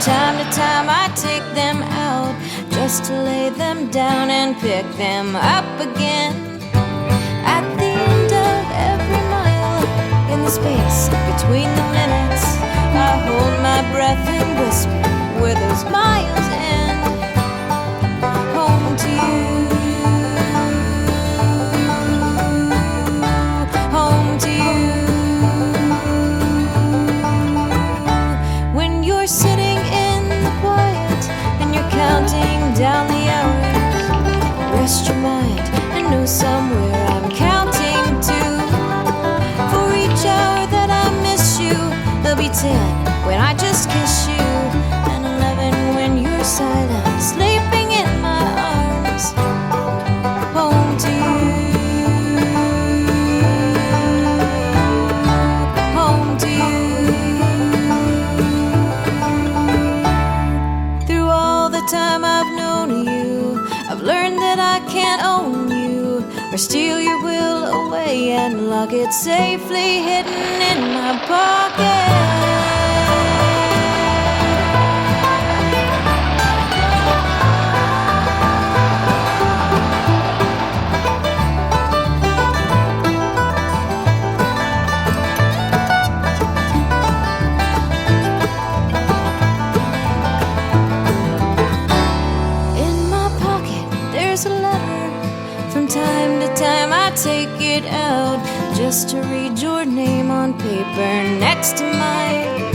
time to time I take them out just to lay them down and pick them up again. At the end of every mile, in the space between the minutes, I hold my breath and whisper where those miles end. Home to you, home to you. When you're sitting in the quiet and you're counting down the hours, rest your mind and know somewhere I'm counting too. For each hour that I miss you, there'll be 10 when I just kiss you, and 11 when you're silent, sleeping in my arms. Home to you, home to you. Through all the time I've known you, I've learned that I can't own you or steal your will away and lock it safely hidden in my pocket. In my pocket there's a letter. From time to time I take it out just to read your name on paper next to mine.